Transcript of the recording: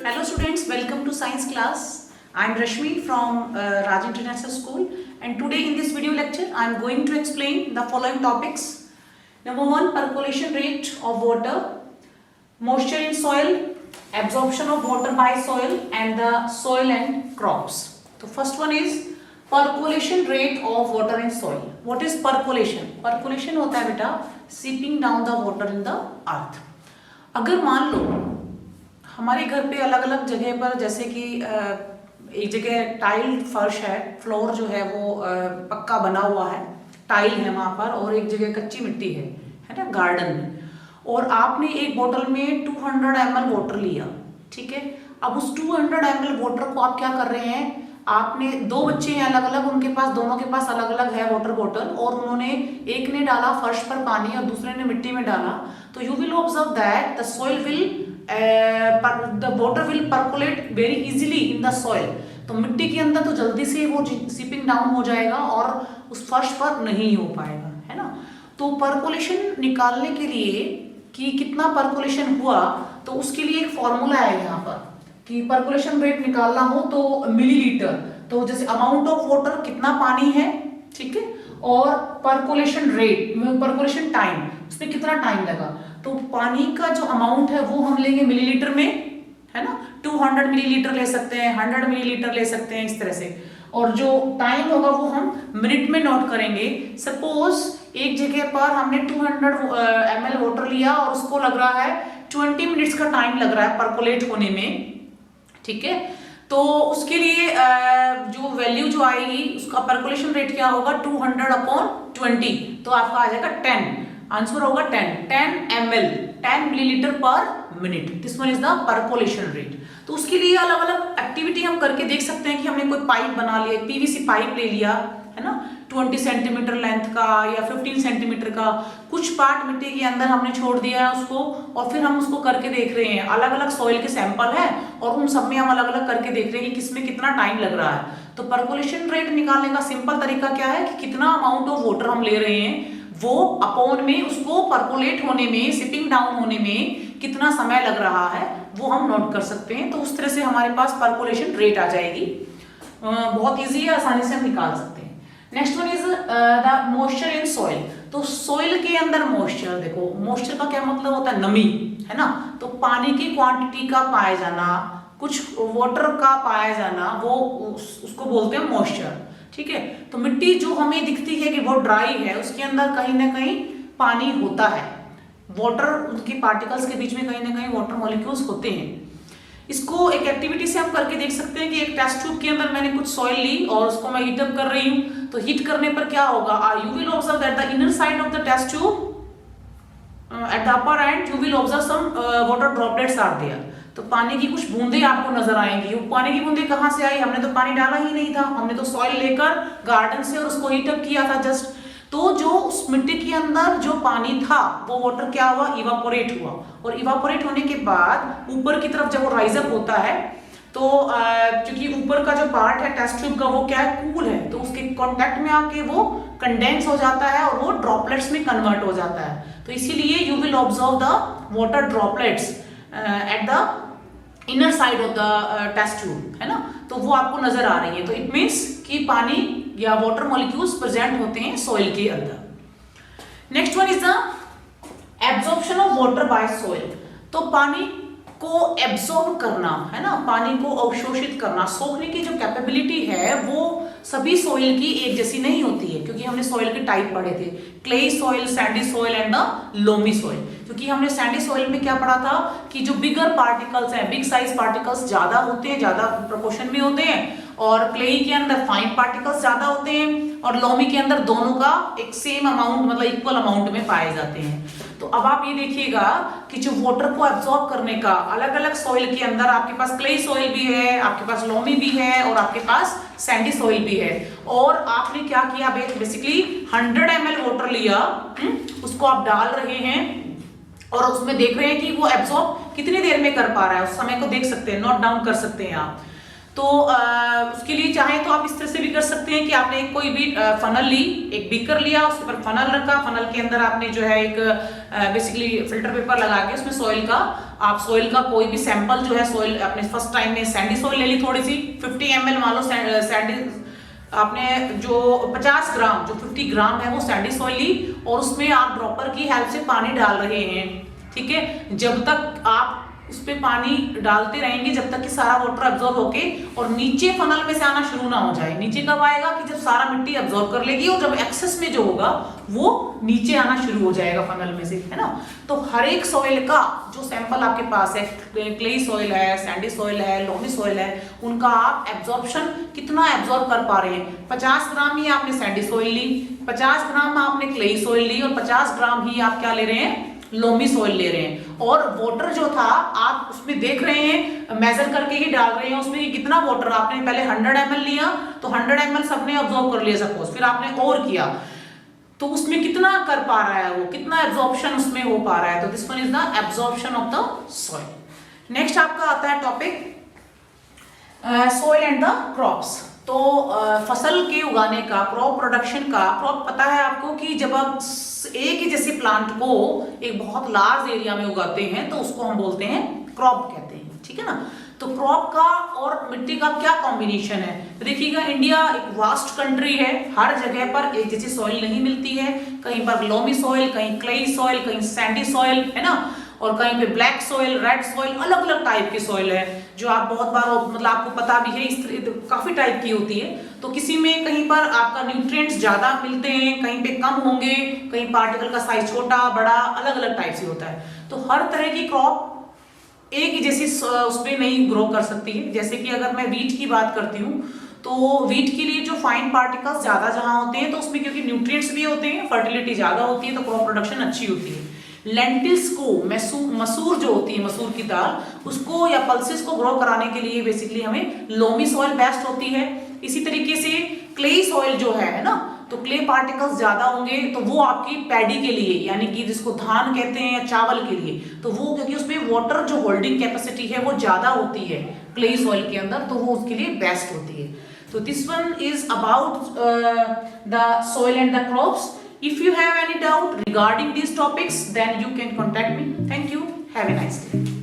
Hello students, welcome to science class. I am Rashmi from Raj International School, and today in this video lecture I am going to explain the following topics. Number 1, percolation rate of water, moisture in soil, absorption of water by soil, and the soil and crops. The first one is percolation rate of water in soil. What is percolation? Percolation होता है बेटा seeping down the water in the earth. अगर मान लो हमारे घर पे अलग अलग जगह पर, जैसे कि एक जगह टाइल फर्श है, फ्लोर जो है वो पक्का बना हुआ है, टाइल है वहाँ पर, और एक जगह कच्ची मिट्टी है ना, गार्डन में, और आपने एक बोतल में 200 ml वाटर लिया, ठीक है। अब उस 200 ml वाटर को आप क्या कर रहे हैं, आपने दो बच्चे हैं अलग अलग, उनके पास दोनों के पास अलग अलग है वाटर बॉटल, और उन्होंने एक ने डाला फर्श पर पानी और दूसरे ने मिट्टी में डाला, तो you will observe that the soil will the water will percolate very easily in the soil. तो मिट्टी के अंदर तो जल्दी से वो सीपिंग डाउन हो जाएगा और उस फर्श पर नहीं हो पाएगा, है ना। तो परकोलेशन निकालने के लिए कि कितना परकोलेशन हुआ, तो उसके लिए एक फॉर्मूला है यहाँ पर कि परकोलेशन रेट निकालना हो तो मिलीलीटर, तो जैसे अमाउंट ऑफ वाटर कितना पानी है, ठीक है, और परकोलेशन रेट, परकोलेशन टाइम, उसमें कितना टाइम लगा, तो पानी का जो अमाउंट है वो हम लेंगे मिलीलीटर में, है ना। 200 मिलीलीटर ले सकते हैं, 100 मिलीलीटर ले सकते हैं, इस तरह से, और जो टाइम होगा वो हम मिनट में नोट करेंगे। सपोज एक जगह पर हमने 200 ml वाटर लिया और उसको लग रहा है 20 मिनट्स का टाइम लग रहा है परकोलेट होने में, ठीक है। तो उसके लिए जो वैल्यू जो आएगी उसका परकोलेशन रेट क्या होगा, 200/20, तो आपका आ जाएगा 10, आंसर होगा 10 ml, 10 मिलीलीटर पर minute. This one is the percolation rate. तो उसके लिए अलग अलग एक्टिविटी हम करके देख सकते हैं कि हमने कोई पाइप बना लिया, पीवीसी पाइप ले लिया, है ना, 20 सेंटीमीटर लेंथ का या 15 सेंटीमीटर का, कुछ पार्ट मिट्टी के अंदर हमने छोड़ दिया है उसको, और फिर हम उसको करके देख रहे हैं, अलग अलग सॉइल के सैंपल है और उन सब में हम अलग अलग करके देख रहे हैं कि किसमें कितना टाइम लग रहा है। तो परकोलेशन रेट निकालने का सिंपल तरीका क्या है कि कितना अमाउंट ऑफ वाटर हम ले रहे हैं, वो अपॉन में उसको परकोलेट होने में, सिपिंग डाउन होने में कितना समय लग रहा है, वो हम नोट कर सकते हैं। तो उस तरह से हमारे पास परकोलेशन रेट आ जाएगी, बहुत इजी है, आसानी से हम निकाल सकते हैं। Next one is the moisture in soil. तो सॉइल के अंदर मॉइस्चर, देखो मॉइस्चर का क्या मतलब होता है, नमी, है ना। तो पानी की क्वांटिटी का पाया जाना, कुछ वाटर का पाया जाना, वो उसको बोलते हैं मॉइस्चर, ठीक है। तो मिट्टी जो हमें दिखती है कि बहुत ड्राई है, उसके अंदर कहीं ना कहीं पानी होता है, वाटर, उनके पार्टिकल्स के बीच में कहीं ना कहीं वाटर मॉलिक्यूल्स होते हैं। इसको एक एक्टिविटी से हम करके देख सकते हैं कि एक टेस्ट ट्यूब के अंदर मैंने कुछ सॉइल ली और उसको मैं हीट अप कर रही हूँ, तो हीट करने पर क्या होगा, you will observe that the inner side of the test tube at the upper end you will observe some water droplets are there. तो पानी की कुछ बूंदे आपको नजर आएंगी। वो पानी की बूंदे कहाँ से आई, हमने तो पानी डाला ही नहीं था, हमने तो सॉइल लेकर गार्डन से और उसको हीट अप किया था जस्ट। तो जो उस मिट्टी के अंदर जो पानी था वो वाटर क्या हुआ, इवापोरेट हुआ, और इवापोरेट होने के बाद ऊपर की तरफ जब वो राइज अप होता है, तो क्योंकि ऊपर का जो पार्ट है टेस्ट ट्यूब का वो क्या है, कूल है, तो उसके कांटेक्ट में आके वो कंडेंस हो जाता है और वो ड्रॉपलेट्स में कन्वर्ट हो जाता है। तो इसीलिए you will observe the water droplets at the inner side of the test tube, है ना। तो वो आपको नजर आ रही है, तो इट मीन्स कि पानी या वाटर मॉलिक्यूल्स प्रेजेंट होते हैं सॉइल के अंदर। Next one is the absorption of water bye soil. तो पानी को एब्जॉर्ब करना, है ना, पानी को अवशोषित करना, सोखने की जो कैपेबिलिटी है वो सभी सॉइल की एक जैसी नहीं होती है, क्योंकि हमने सॉइल के टाइप पढ़े थे, clayey soil, Sandy soil and the loamy soil. क्योंकि हमने सैंडी सॉइल में क्या पढ़ा था कि जो बिगर पार्टिकल्स हैं, बिग साइज पार्टिकल्स ज्यादा होते हैं, ज्यादा प्रोपोर्शन में होते हैं, और क्लेई के अंदर फाइन पार्टिकल्स ज्यादा होते हैं, और लोमी के अंदर दोनों का एक सेम अमाउंट, मतलब इक्वल अमाउंट में पाए जाते हैं। तो अब आप ये देखिएगा कि जो वाटर को एब्जॉर्ब करने का अलग अलग सॉइल के अंदर आपके पास क्लेई सॉइल भी है, आपके पास लोमी भी है, और आपके पास सैंडी सॉइल भी है, और आपने क्या किया, बेसिकली 100 ml वाटर लिया, उसको आप डाल रहे हैं और उसमें देख रहे हैं कि वो एब्जॉर्ब कितनी देर में कर पा रहा है, उस समय को देख सकते हैं, नोट डाउन कर सकते हैं आप। तो उसके लिए चाहे तो आप इस तरह से भी कर सकते हैं कि आपने कोई भी फनल ली, एक बीकर लिया, उसके ऊपर फनल रखा, फनल के अंदर आपने जो है एक बेसिकली फिल्टर पेपर लगा के उसमें सॉइल का कोई भी सैंपल जो है सॉइल, आपने फर्स्ट टाइम में सैंडी सॉइल ले ली थोड़ी सी 50 ml मान लो सैंडी, आपने जो 50 ग्राम जो 50 ग्राम है वो सैंडी सॉइल ली और उसमें आप ड्रॉपर की हेल्प से पानी डाल रहे हैं, ठीक है। जब तक आप उस पे पानी डालते रहेंगे जब तक कि सारा वाटर अब्जॉर्ब होके और नीचे फनल में से आना शुरू ना हो जाए। नीचे कब आएगा कि जब सारा मिट्टी अब्जॉर्ब कर लेगी और जब एक्सेस में जो होगा वो नीचे आना शुरू हो जाएगा फनल में से, है ना। तो हर एक सॉइल का जो सैंपल आपके पास है, क्लेई सॉइल है, सैंडी सॉइल है, लोमी सॉइल है, उनका आप एब्जॉर्प्शन कितना एब्जॉर्ब कर पा रहे हैं। 50 ग्राम ही आपने सैंडी सॉइल ली, 50 ग्राम आपने क्लेई सॉइल ली और 50 ग्राम ही आप क्या ले रहे हैं, लोमी सॉइल ले रहे हैं। और वाटर जो था आप उसमें देख रहे हैं, मेजर करके ही डाल रहे हैं उसमें कितना वाटर, आपने पहले 100 ml लिया तो 100 ml सबने ऑब्जॉर्व कर लिया सपोज, फिर आपने और किया तो उसमें कितना कर पा रहा है, वो कितना एब्जॉर्प्शन उसमें हो पा रहा है। तो this one is the absorption of the soil. Next आपका आता है topic soil and the crops. तो फसल के उगाने का, क्रॉप प्रोडक्शन का, क्रॉप पता है आपको कि जब आप एक ही जैसे प्लांट को एक बहुत लार्ज एरिया में उगाते हैं तो उसको हम बोलते हैं क्रॉप कहते हैं, ठीक है ना। तो क्रॉप का और मिट्टी का क्या कॉम्बिनेशन है, देखिएगा इंडिया एक वास्ट कंट्री है, हर जगह पर एक जैसी सॉइल नहीं मिलती है, कहीं पर लोमी सॉइल, कहीं क्लेई सॉइल, कहीं सैंडी सॉइल, है ना, और कहीं पे ब्लैक सॉइल, रेड सॉइल, अलग अलग टाइप की सॉइल है जो आप बहुत बार मतलब आपको पता भी है, इस काफी टाइप की होती है। तो किसी में कहीं पर आपका न्यूट्रिएंट्स ज्यादा मिलते हैं, कहीं पे कम होंगे, कहीं पार्टिकल का साइज छोटा बड़ा अलग अलग टाइप से होता है। तो हर तरह की क्रॉप एक ही जैसी उसमें नहीं ग्रो कर सकती है। जैसे कि अगर मैं वीट की बात करती हूँ तो वीट के लिए जो फाइन पार्टिकल्स ज्यादा जहां होते हैं तो उसमें क्योंकि न्यूट्रिएंट्स भी होते हैं, फर्टिलिटी ज्यादा होती है तो क्रॉप प्रोडक्शन अच्छी होती है। लेंटिल्स को, मसूर जो होती है, मसूर की दाल, उसको या पल्सेस को ग्रो कराने के लिए बेसिकली हमें लोमी सॉइल बेस्ट होती है। इसी तरीके से क्ले सॉइल जो है ना, तो क्ले पार्टिकल्स ज्यादा होंगे तो वो आपकी पैडी के लिए, यानी कि जिसको धान कहते हैं या चावल के लिए, तो वो क्योंकि उसमें वाटर जो होल्डिंग कैपेसिटी है वो ज्यादा होती है क्ले सॉइल के अंदर, तो वो उसके लिए बेस्ट होती है। तो this one is about the soil and the crops. If you have any doubt regarding these topics, then you can contact me. Thank you. Have a nice day.